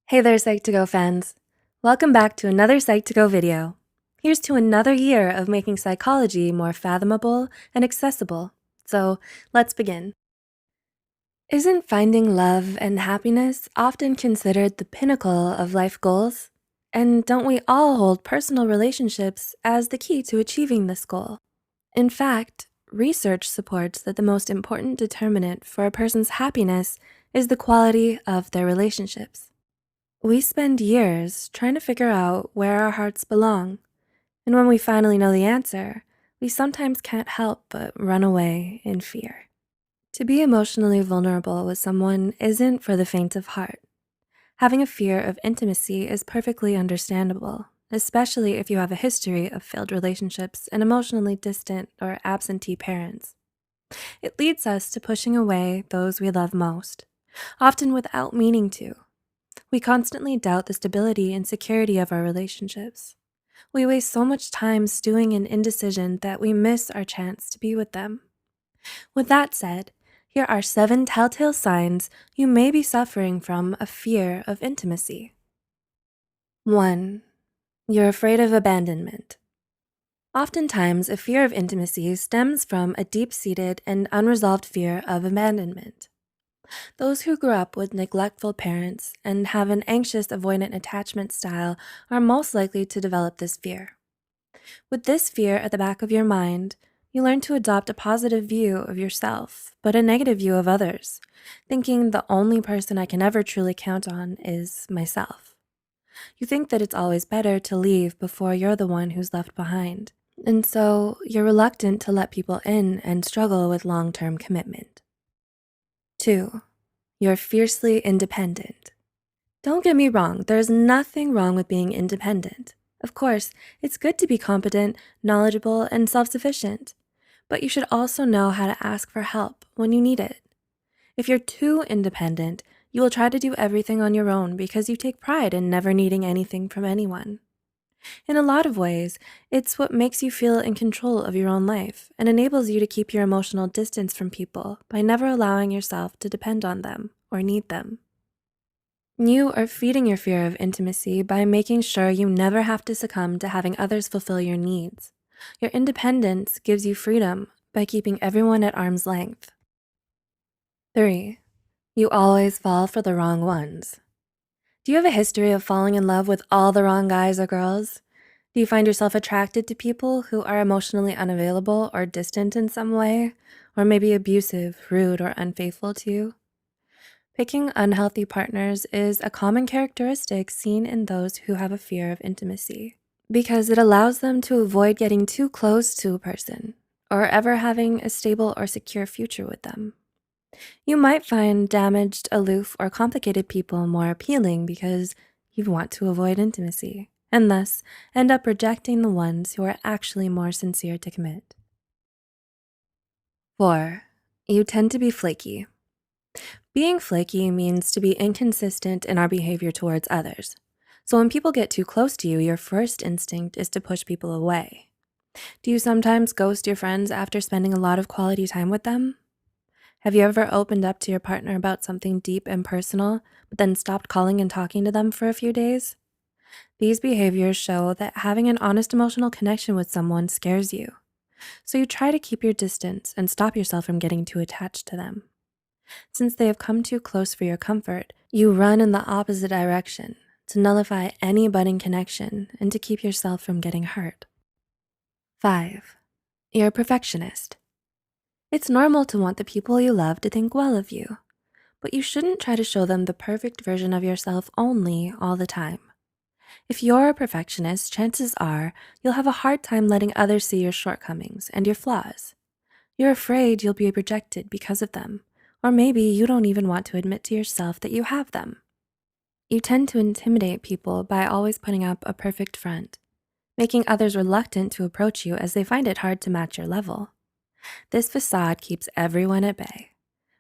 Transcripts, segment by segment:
Hey there, Psych2Go fans. Welcome back to another Psych2Go video. Here's to another year of making psychology more fathomable and accessible. So let's begin. Isn't finding love and happiness often considered the pinnacle of life goals? And don't we all hold personal relationships as the key to achieving this goal? In fact, research supports that the most important determinant for a person's happiness is the quality of their relationships. We spend years trying to figure out where our hearts belong, and when we finally know the answer, we sometimes can't help but run away in fear. To be emotionally vulnerable with someone isn't for the faint of heart. Having a fear of intimacy is perfectly understandable, especially if you have a history of failed relationships and emotionally distant or absentee parents. It leads us to pushing away those we love most, often without meaning to. We constantly doubt the stability and security of our relationships. We waste so much time stewing in indecision that we miss our chance to be with them. With that said, here are 7 telltale signs you may be suffering from a fear of intimacy. 1. You're afraid of abandonment. Oftentimes, a fear of intimacy stems from a deep-seated and unresolved fear of abandonment. Those who grew up with neglectful parents and have an anxious avoidant attachment style are most likely to develop this fear. With this fear at the back of your mind, you learn to adopt a positive view of yourself, but a negative view of others, thinking the only person I can ever truly count on is myself. You think that it's always better to leave before you're the one who's left behind, and so you're reluctant to let people in and struggle with long-term commitment. 2. You're fiercely independent. Don't get me wrong, there's nothing wrong with being independent. Of course, it's good to be competent, knowledgeable, and self-sufficient, but you should also know how to ask for help when you need it. If you're too independent, you will try to do everything on your own because you take pride in never needing anything from anyone. In a lot of ways, it's what makes you feel in control of your own life and enables you to keep your emotional distance from people by never allowing yourself to depend on them or need them. You are feeding your fear of intimacy by making sure you never have to succumb to having others fulfill your needs. Your independence gives you freedom by keeping everyone at arm's length. 3. You always fall for the wrong ones. Do you have a history of falling in love with all the wrong guys or girls? Do you find yourself attracted to people who are emotionally unavailable or distant in some way, or maybe abusive, rude, or unfaithful to you? Picking unhealthy partners is a common characteristic seen in those who have a fear of intimacy because it allows them to avoid getting too close to a person or ever having a stable or secure future with them. You might find damaged, aloof, or complicated people more appealing because you want to avoid intimacy and thus end up rejecting the ones who are actually more sincere to commit. 4. You tend to be flaky. Being flaky means to be inconsistent in our behavior towards others. So when people get too close to you, your first instinct is to push people away. Do you sometimes ghost your friends after spending a lot of quality time with them? Have you ever opened up to your partner about something deep and personal, but then stopped calling and talking to them for a few days? These behaviors show that having an honest emotional connection with someone scares you. So you try to keep your distance and stop yourself from getting too attached to them. Since they have come too close for your comfort, you run in the opposite direction to nullify any budding connection and to keep yourself from getting hurt. 5. You're a perfectionist. It's normal to want the people you love to think well of you, but you shouldn't try to show them the perfect version of yourself only all the time. If you're a perfectionist, chances are you'll have a hard time letting others see your shortcomings and your flaws. You're afraid you'll be rejected because of them, or maybe you don't even want to admit to yourself that you have them. You tend to intimidate people by always putting up a perfect front, making others reluctant to approach you as they find it hard to match your level. This facade keeps everyone at bay,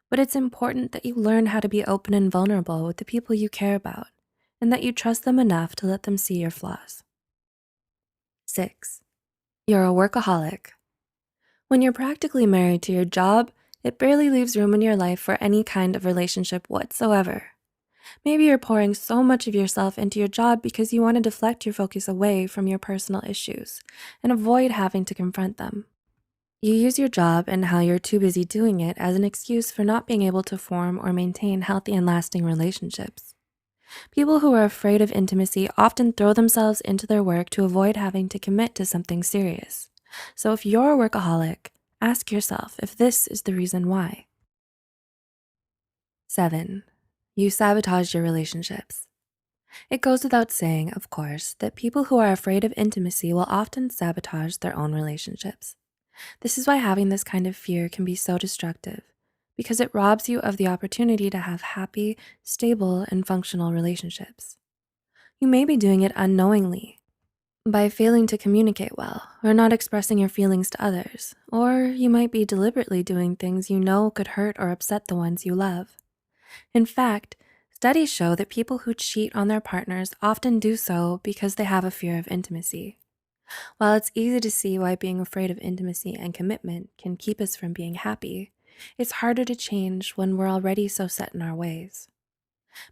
but it's important that you learn how to be open and vulnerable with the people you care about, and that you trust them enough to let them see your flaws. 6. You're a workaholic. When you're practically married to your job, it barely leaves room in your life for any kind of relationship whatsoever. Maybe you're pouring so much of yourself into your job because you want to deflect your focus away from your personal issues and avoid having to confront them. You use your job and how you're too busy doing it as an excuse for not being able to form or maintain healthy and lasting relationships. People who are afraid of intimacy often throw themselves into their work to avoid having to commit to something serious. So if you're a workaholic, ask yourself if this is the reason why. 7. You sabotage your relationships. It goes without saying, of course, that people who are afraid of intimacy will often sabotage their own relationships. This is why having this kind of fear can be so destructive, because it robs you of the opportunity to have happy, stable, and functional relationships. You may be doing it unknowingly by failing to communicate well or not expressing your feelings to others, or you might be deliberately doing things you know could hurt or upset the ones you love. In fact, studies show that people who cheat on their partners often do so because they have a fear of intimacy. While it's easy to see why being afraid of intimacy and commitment can keep us from being happy, it's harder to change when we're already so set in our ways.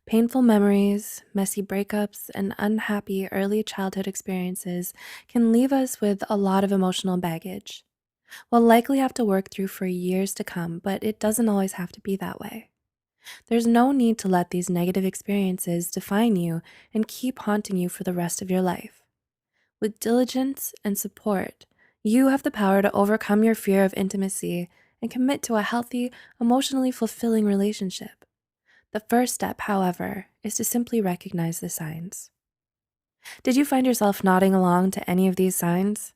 Painful memories, messy breakups, and unhappy early childhood experiences can leave us with a lot of emotional baggage. We'll likely have to work through for years to come, but it doesn't always have to be that way. There's no need to let these negative experiences define you and keep haunting you for the rest of your life. With diligence and support, you have the power to overcome your fear of intimacy and commit to a healthy, emotionally fulfilling relationship. The first step, however, is to simply recognize the signs. Did you find yourself nodding along to any of these signs?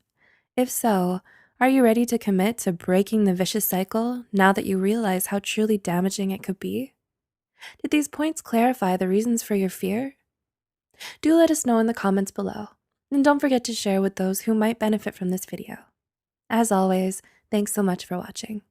If so, are you ready to commit to breaking the vicious cycle now that you realize how truly damaging it could be? Did these points clarify the reasons for your fear? Do let us know in the comments below, and don't forget to share with those who might benefit from this video. As always, thanks so much for watching.